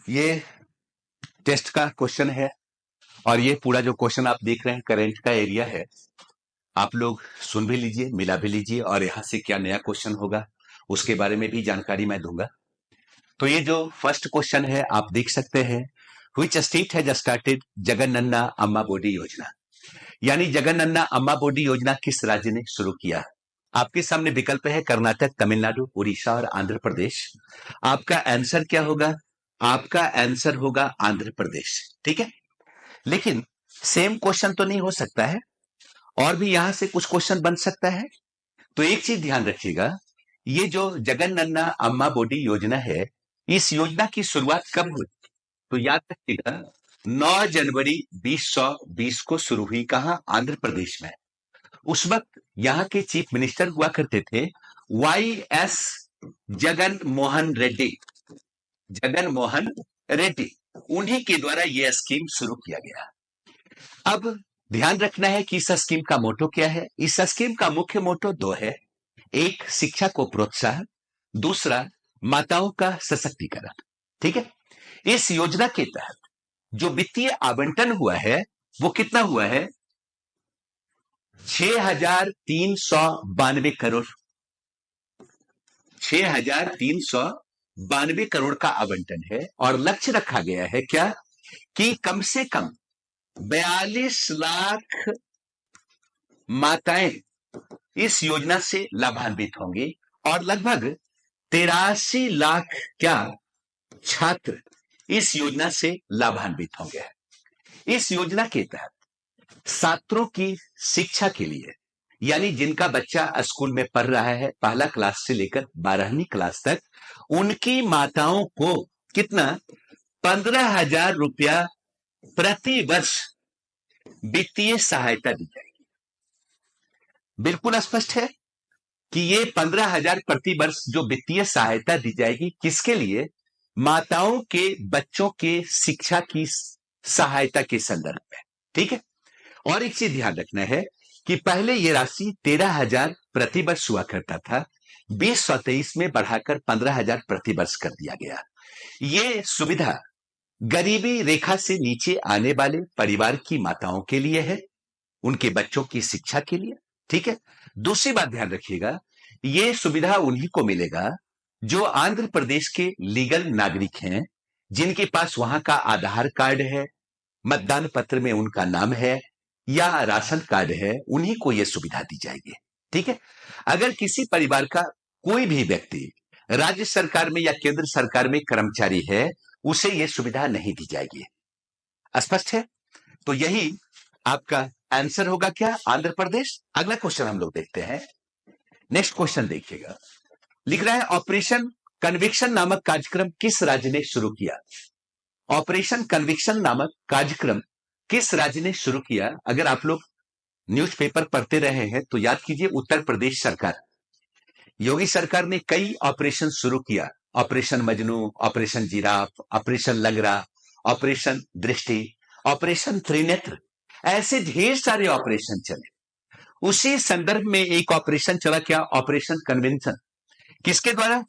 ये टेस्ट का क्वेश्चन है और ये पूरा जो क्वेश्चन आप देख रहे हैं करंट का एरिया है। आप लोग सुन भी लीजिए, मिला भी लीजिए और यहाँ से क्या नया क्वेश्चन होगा उसके बारे में भी जानकारी मैं दूंगा। तो ये जो फर्स्ट क्वेश्चन है आप देख सकते हैं, व्हिच स्टेट हैज स्टार्टेड जगनन्ना अम्मा बोडी योजना, यानी जगनन्ना अम्मा बोडी योजना किस राज्य ने शुरू किया। आपके सामने विकल्प है कर्नाटक, तमिलनाडु, उड़ीसा और आंध्र प्रदेश। आपका आंसर क्या होगा? आपका आंसर होगा आंध्र प्रदेश। ठीक है, लेकिन सेम क्वेश्चन तो नहीं हो सकता है, और भी यहां से कुछ क्वेश्चन बन सकता है। तो एक चीज ध्यान रखिएगा, ये जो जगनन्ना अम्मा बोडी योजना है, इस योजना की शुरुआत कब हुई? तो याद रखिएगा 9 जनवरी 2020 को शुरू हुई। कहां? आंध्र प्रदेश में। उस वक्त यहाँ के चीफ मिनिस्टर हुआ करते थे YS जगन मोहन रेड्डी। जगन मोहन रेड्डी, उन्हीं के द्वारा यह स्कीम शुरू किया गया। अब ध्यान रखना है कि इस स्कीम का मोटो क्या है। इस स्कीम का मुख्य मोटो दो है, एक शिक्षा को प्रोत्साहन, दूसरा माताओं का सशक्तिकरण। ठीक है, इस योजना के तहत जो वित्तीय आवंटन हुआ है वो कितना हुआ है? 6,392 करोड़। 6,392 करोड़ का आवंटन है और लक्ष्य रखा गया है क्या कि कम से कम 42 लाख माताएं इस योजना से लाभान्वित होंगी और लगभग 83 लाख क्या छात्र इस योजना से लाभान्वित होंगे। इस योजना के तहत छात्रों की शिक्षा के लिए, यानी जिनका बच्चा स्कूल में पढ़ रहा है पहला क्लास से लेकर 12वीं क्लास तक, उनकी माताओं को कितना? 15,000 रुपया प्रति वर्ष वित्तीय सहायता दी जाएगी। बिल्कुल स्पष्ट है कि ये 15,000 प्रति वर्ष जो वित्तीय सहायता दी जाएगी किसके लिए? माताओं के बच्चों के शिक्षा की सहायता के संदर्भ में। ठीक है, और एक चीज ध्यान रखना है कि पहले ये राशि 13,000 प्रति वर्ष हुआ करता था, 2023 में बढ़ाकर 15,000 प्रति वर्ष कर दिया गया। ये सुविधा गरीबी रेखा से नीचे आने वाले परिवार की माताओं के लिए है, उनके बच्चों की शिक्षा के लिए। ठीक है, दूसरी बात ध्यान रखिएगा, ये सुविधा उन्हीं को मिलेगा जो आंध्र प्रदेश के लीगल नागरिक हैं, जिनके पास वहां का आधार कार्ड है, मतदान पत्र में उनका नाम है या राशन कार्ड है, उन्हीं को यह सुविधा दी जाएगी। ठीक है, अगर किसी परिवार का कोई भी व्यक्ति राज्य सरकार में या केंद्र सरकार में कर्मचारी है, उसे यह सुविधा नहीं दी जाएगी। स्पष्ट है? तो यही आपका आंसर होगा क्या? आंध्र प्रदेश। अगला क्वेश्चन हम लोग देखते हैं। नेक्स्ट क्वेश्चन देखिएगा, लिख रहा है ऑपरेशन कन्विक्शन नामक कार्यक्रम किस राज्य ने शुरू किया? ऑपरेशन कन्विक्शन नामक कार्यक्रम किस राज्य ने शुरू किया? अगर आप लोग न्यूज़पेपर पढ़ते रहे हैं तो याद कीजिए, उत्तर प्रदेश सरकार, योगी सरकार ने कई ऑपरेशन शुरू किया। Operation Majnu, operation giraffe, operation लंगड़ा, ऑपरेशन दृष्टि, ऑपरेशन त्रिनेत्र, ऐसे ढेर सारे ऑपरेशन चले। उसी संदर्भ में एक ऑपरेशन चला क्या? Operation convention. किसके द्वारा?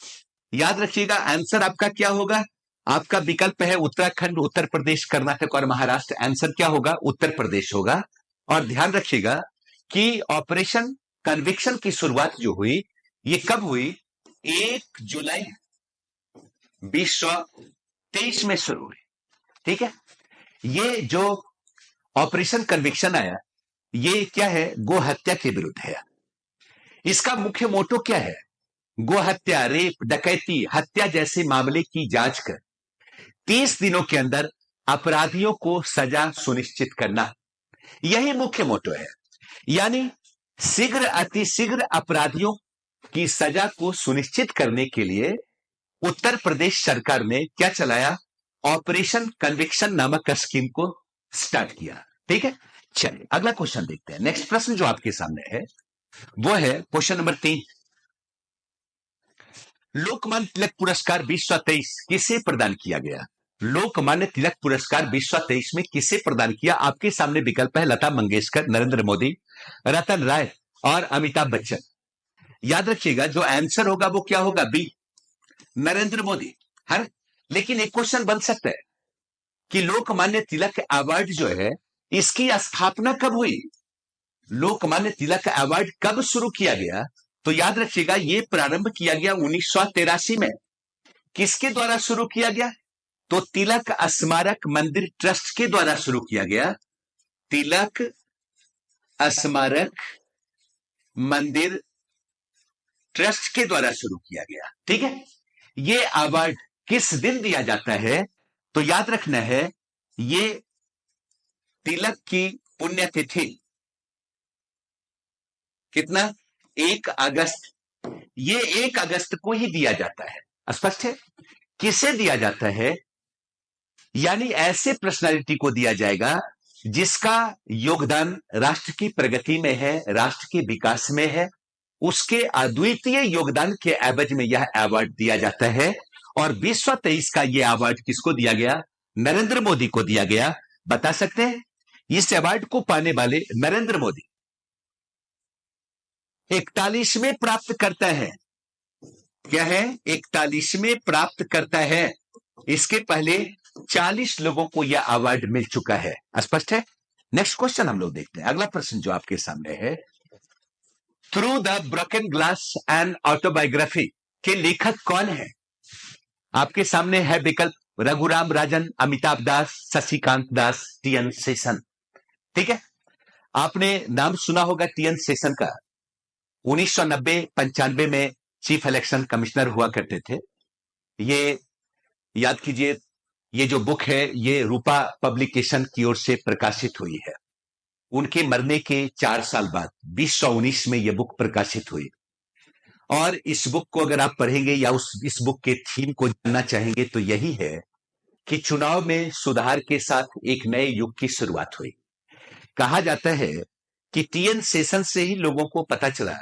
याद रखिएगा, आंसर आपका क्या होगा? आपका विकल्प है उत्तराखंड, उत्तर प्रदेश, कर्नाटक और महाराष्ट्र। आंसर क्या होगा? उत्तर प्रदेश होगा। और ध्यान रखिएगा कि ऑपरेशन कन्विक्शन की शुरुआत जो हुई, ये कब हुई? 1 जुलाई 2023 में शुरू हुई। ठीक है, ये जो ऑपरेशन कन्विक्शन आया, ये क्या है? गो हत्या के विरुद्ध है। इसका मुख्य मोटो क्या है? गो हत्या, रेप, डकैती, हत्या जैसे मामले की जांच कर 30 दिनों के अंदर अपराधियों को सजा सुनिश्चित करना, यही मुख्य मोटो है। यानी शीघ्र, अतिशीघ्र अपराधियों की सजा को सुनिश्चित करने के लिए उत्तर प्रदेश सरकार ने क्या चलाया? ऑपरेशन कन्विक्शन नामक स्कीम को स्टार्ट किया। ठीक है, चलिए अगला क्वेश्चन देखते हैं। नेक्स्ट प्रश्न जो आपके सामने है वो है क्वेश्चन नंबर 3। लोकमान्य तिलक पुरस्कार 2023 किसे प्रदान किया गया? लोकमान्य तिलक पुरस्कार 2023 में किसे प्रदान किया? आपके सामने विकल्प है लता मंगेशकर, नरेंद्र मोदी, रतन राय और अमिताभ बच्चन। याद रखिएगा जो आंसर होगा वो क्या होगा? बी, नरेंद्र मोदी। हर लेकिन एक क्वेश्चन बन सकता है कि लोकमान्य तिलक अवार्ड जो है, इसकी स्थापना कब हुई? लोकमान्य तिलक अवार्ड कब शुरू किया गया? तो याद रखिएगा, यह प्रारंभ किया गया 1983 में। किसके द्वारा शुरू किया गया? तो तिलक स्मारक मंदिर ट्रस्ट के द्वारा शुरू किया गया। तिलक स्मारक मंदिर ट्रस्ट के द्वारा शुरू किया गया। ठीक है, यह अवार्ड किस दिन दिया जाता है? तो याद रखना है, ये तिलक की पुण्यतिथि कितना? 1 अगस्त। ये 1 अगस्त को ही दिया जाता है। स्पष्ट है? किसे दिया जाता है? यानी ऐसे पर्सनालिटी को दिया जाएगा जिसका योगदान राष्ट्र की प्रगति में है, राष्ट्र के विकास में है। उसके अद्वितीय योगदान के एवज में यह अवार्ड दिया जाता है। और 2023 का यह अवार्ड किसको दिया गया? नरेंद्र मोदी को दिया गया। बता सकते हैं इस अवार्ड को पाने वाले नरेंद्र मोदी 41वें प्राप्त करता है। क्या है? 41वें प्राप्त करता है। इसके पहले 40 लोगों को यह अवार्ड मिल चुका है। स्पष्ट है? नेक्स्ट क्वेश्चन हम लोग देखते हैं। अगला प्रश्न जो आपके सामने है, through the broken glass and autobiography के लेखक कौन है? आपके सामने है विकल्प रघुराम राजन, अमिताभ दास, शशिकांत दास, टीएन शेषन। ठीक है, आपने नाम सुना होगा टीएन शेषन का। 1990-95 में चीफ इलेक्शन कमिश्नर हुआ करते थे। ये याद कीजिए, ये जो बुक है ये रूपा पब्लिकेशन की ओर से प्रकाशित हुई है। उनके मरने के 4 साल बाद 2019 में यह बुक प्रकाशित हुई। और इस बुक को अगर आप पढ़ेंगे या इस बुक के थीम को जानना चाहेंगे तो यही है कि चुनाव में सुधार के साथ एक नए युग की शुरुआत हुई। कहा जाता है कि टीएन शेषन से ही लोगों को पता चला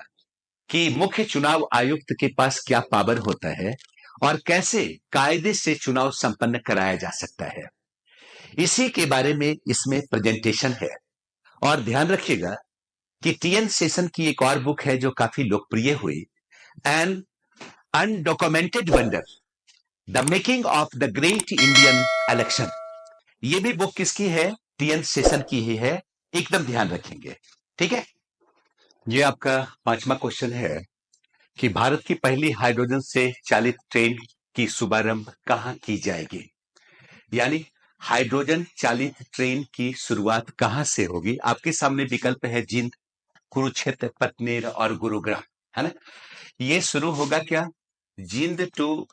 कि मुख्य चुनाव आयुक्त के पास क्या पावर होता है और कैसे कायदे से चुनाव संपन्न कराया जा सकता है। इसी के बारे में इसमें प्रेजेंटेशन है। और ध्यान रखिएगा कि टीएन शेषन की एक और बुक है जो काफी लोकप्रिय हुई, an undocumented wonder, the making of the great Indian election. ये भी बुक किसकी है? टीएन शेषन की ही है। एकदम ध्यान रखेंगे। ठीक है, ये आपका 5वां क्वेश्चन है कि भारत की पहली हाइड्रोजन से चालित ट्रेन की शुभारंभ कहां की जाएगी? यानी हाइड्रोजन चालित ट्रेन की शुरुआत कहां से होगी? आपके सामने विकल्प है जिंद, कुरुक्षेत्र, पतनेर और गुरुग्राम, है ना। ये शुरू होगा क्या? जिंद टू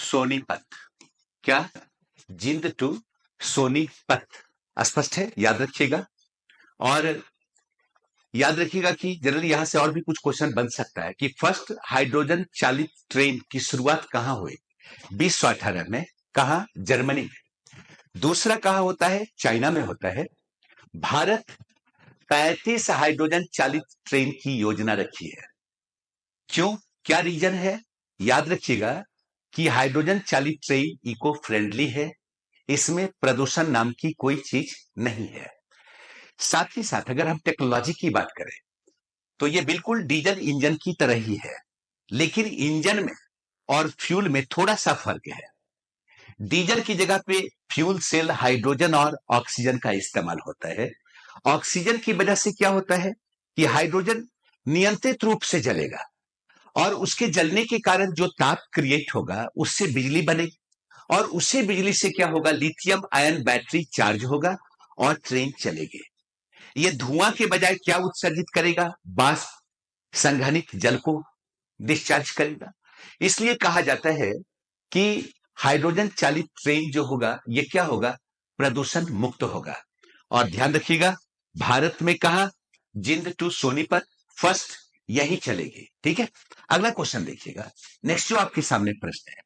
सोनीपत। क्या? जिंद टू सोनीपत। स्पष्ट है? याद रखिएगा। और याद रखिएगा कि जनरली यहां से और भी कुछ क्वेश्चन बन सकता है कि फर्स्ट हाइड्रोजन चालित ट्रेन की शुरुआत कहां हुई? 2018 में। कहां? जर्मनी में। दूसरा कहां होता है? चाइना में होता है। भारत 35 हाइड्रोजन चालित ट्रेन की योजना रखी है। क्यों? क्या रीजन है? याद रखिएगा कि हाइड्रोजन चालित ट्रेन इको फ्रेंडली है, इसमें प्रदूषण नाम की कोई चीज नहीं है। साथ ही साथ अगर हम टेक्नोलॉजी की बात करें तो यह बिल्कुल डीजल इंजन की तरह ही है, लेकिन इंजन में और फ्यूल में थोड़ा सा फर्क है। डीजल की जगह पे फ्यूल सेल हाइड्रोजन और ऑक्सीजन का इस्तेमाल होता है। ऑक्सीजन की वजह से क्या होता है कि हाइड्रोजन नियंत्रित रूप से जलेगा और उसके जलने के कारण जो ताप क्रिएट होगा उससे बिजली बनेगी और उसी बिजली से क्या होगा? लिथियम आयन बैटरी चार्ज होगा और ट्रेन चलेगी। यह धुआं के बजाय क्या उत्सर्जित करेगा? वाष्प संघनित जल को डिस्चार्ज करेगा। इसलिए कहा जाता है कि हाइड्रोजन चालित ट्रेन जो होगा ये क्या होगा? प्रदूषण मुक्त होगा। और ध्यान रखिएगा, भारत में कहा? जिंद टू सोनीपत फर्स्ट यही चलेगी। ठीक है, अगला क्वेश्चन देखिएगा। नेक्स्ट जो आपके सामने प्रश्न है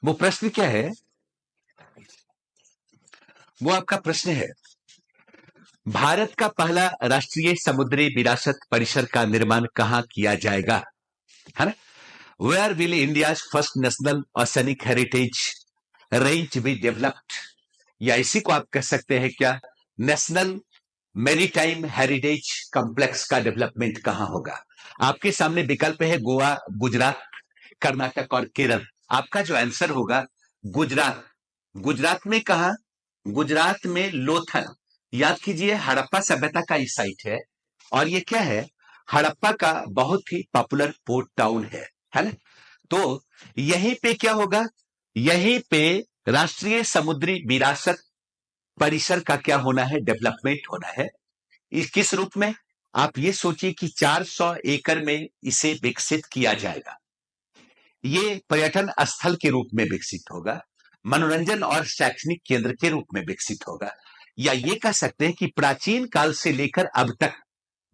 वो प्रश्न क्या है? वो आपका प्रश्न है, भारत का पहला राष्ट्रीय समुद्री विरासत परिसर का निर्माण कहां किया जाएगा? है ना। Where will India first national oceanic heritage range be developed, या इसी को आप कह सकते हैं क्या? नेशनल मेरीटाइम हेरिटेज कॉम्प्लेक्स का डेवलपमेंट कहां होगा? आपके सामने विकल्प है गोवा, गुजरात, कर्नाटक और केरल। आपका जो आंसर होगा गुजरात। गुजरात में कहा? गुजरात में लोथल। याद कीजिए, हड़प्पा सभ्यता का ये साइट है और ये क्या है, हड़प्पा का बहुत ही पॉपुलर पोर्ट टाउन है ना। तो यहीं पे क्या होगा, यहीं पे राष्ट्रीय समुद्री विरासत परिसर का क्या होना है, डेवलपमेंट होना है। इस किस रूप में? आप ये सोचिए कि 400 एकड़ में इसे विकसित किया जाएगा। ये पर्यटन स्थल के रूप में विकसित होगा, मनोरंजन और शैक्षणिक केंद्र के रूप में विकसित होगा, या ये कह सकते हैं कि प्राचीन काल से लेकर अब तक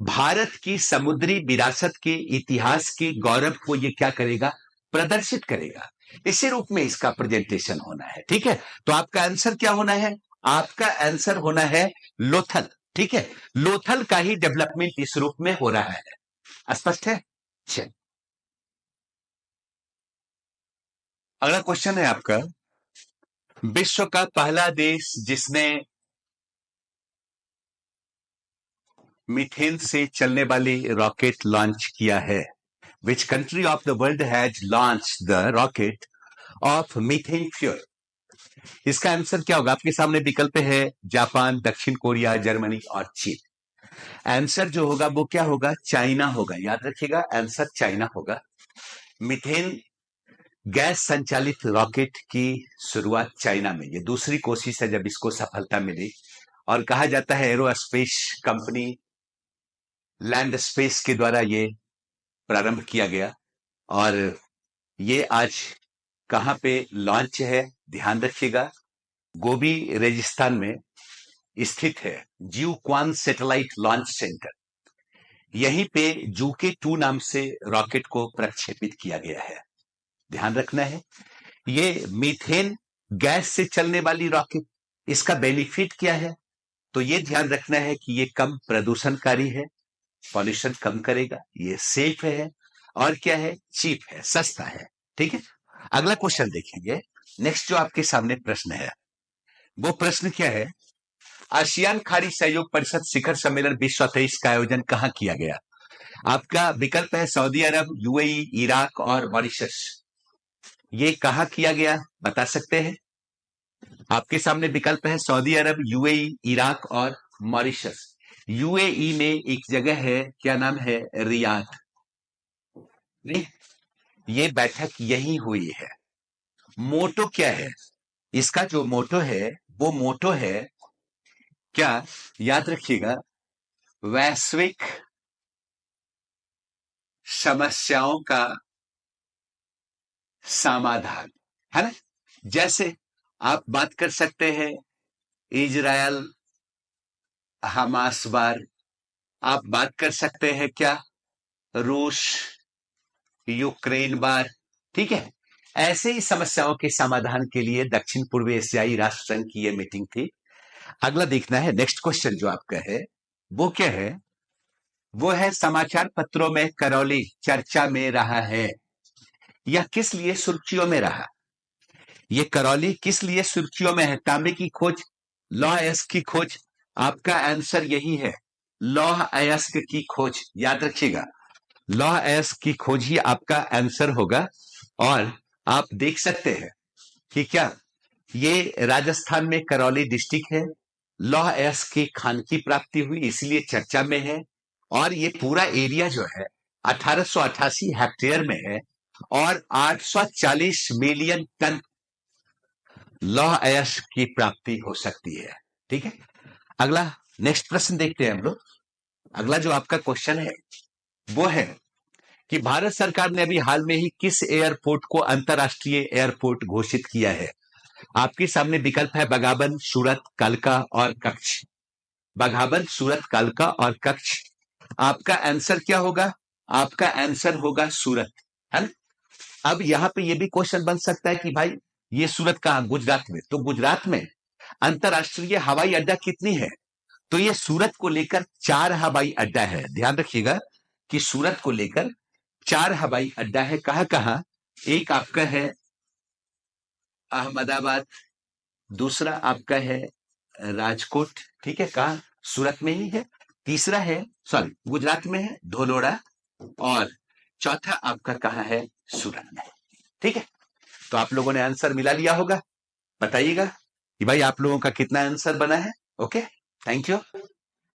भारत की समुद्री विरासत के इतिहास के गौरव को ये क्या करेगा, प्रदर्शित करेगा। इसी रूप में इसका प्रेजेंटेशन होना है। ठीक है, तो आपका आंसर क्या होना है? आपका आंसर होना है लोथल। ठीक है, लोथल का ही डेवलपमेंट इस रूप में हो रहा है। स्पष्ट है? चलिए, अगला क्वेश्चन है आपका, विश्व का पहला देश जिसने मीथेन से चलने वाली रॉकेट लॉन्च किया है। Which country of the world has launch the rocket of methane fuel? इसका आंसर क्या होगा? आपके सामने विकल्प है जापान, दक्षिण कोरिया, जर्मनी और चीन। आंसर जो होगा वो क्या होगा? चाइना होगा। याद रखिएगा, आंसर चाइना होगा। मीथेन गैस संचालित रॉकेट की शुरुआत चाइना में, ये दूसरी कोशिश है जब इसको सफलता मिली, और कहा जाता है एरोस्पेस कंपनी लैंड स्पेस के द्वारा ये प्रारंभ किया गया। और ये आज कहां पे लॉन्च है? ध्यान रखिएगा, गोबी रेगिस्तान में स्थित है जियोक्वान सैटेलाइट लॉन्च सेंटर। यहीं पे जूके 2 नाम से रॉकेट को प्रक्षेपित किया गया है। ध्यान रखना है, ये मीथेन गैस से चलने वाली रॉकेट, इसका बेनिफिट क्या है? तो ये ध्यान रखना है कि ये कम प्रदूषणकारी है, पॉल्यूशन कम करेगा, ये सेफ है, और क्या है, चीप है, सस्ता है। ठीक है, अगला क्वेश्चन देखेंगे। नेक्स्ट जो आपके सामने प्रश्न है वो प्रश्न क्या है? आसियान खाड़ी सहयोग परिषद शिखर सम्मेलन 2023 का आयोजन कहां किया गया? आपका विकल्प है सऊदी अरब, यूएई, इराक और मॉरिशस। ये कहां किया गया, बता सकते हैं? आपके सामने विकल्प है सऊदी अरब, यूएई, इराक और मॉरिशस। यूएई में एक जगह है, क्या नाम है, रियाद। नहीं, ये बैठक यही हुई है। मोटो क्या है इसका? जो मोटो है वो मोटो है क्या, याद रखिएगा, वैश्विक समस्याओं का समाधान, है ना। जैसे आप बात कर सकते हैं इजरायल हमास वार, आप बात कर सकते हैं क्या, रूस यूक्रेन वार। ठीक है, ऐसे ही समस्याओं के समाधान के लिए दक्षिण पूर्व एशियाई राष्ट्र संघ की यह मीटिंग थी। अगला देखना है, नेक्स्ट क्वेश्चन जो आपका है वो क्या है? वो है समाचार पत्रों में करौली चर्चा में रहा है। यह किस लिए सुर्खियों में रहा? ये करौली किस लिए सुर्खियों में है? तांबे की खोज, लौह अयस्क की खोज। आपका आंसर यही है, लौह अयस्क की खोज। याद रखिएगा, लौह अयस्क की खोज ही आपका आंसर होगा। और आप देख सकते हैं कि क्या ये राजस्थान में करौली डिस्ट्रिक्ट है, लौह अयस्क की खान की प्राप्ति हुई इसलिए चर्चा में है। और ये पूरा एरिया जो है 1888 हेक्टेयर में है और 840 मिलियन टन लौह अयस्क की प्राप्ति हो सकती है। ठीक है, अगला नेक्स्ट प्रश्न देखते हैं हम लोग। अगला जो आपका क्वेश्चन है वो है कि भारत सरकार ने अभी हाल में ही किस एयरपोर्ट को अंतरराष्ट्रीय एयरपोर्ट घोषित किया है? आपके सामने विकल्प है बगाबन, सूरत, कालका और कच्छ। बगाबन, सूरत, कालका और कच्छ। आपका आंसर क्या होगा? आपका आंसर होगा सूरत, है ना। अब यहां पे ये भी क्वेश्चन बन सकता है कि भाई ये सूरत कहां? गुजरात में। तो गुजरात में अंतरराष्ट्रीय हवाई अड्डा कितनी है? तो ये सूरत को लेकर 4 हवाई अड्डा है। ध्यान रखिएगा कि सूरत को लेकर 4 हवाई अड्डा है। कहां कहां? एक आपका है अहमदाबाद, दूसरा आपका है राजकोट, ठीक है, कहा, सूरत में ही है। तीसरा है, सॉरी, गुजरात में है, धोलोड़ा। और चौथा आपका कहां है? सूरत में। ठीक है, तो आप लोगों ने आंसर मिला लिया होगा। बताइएगा कि भाई आप लोगों का कितना आंसर बना है। Okay, thank you.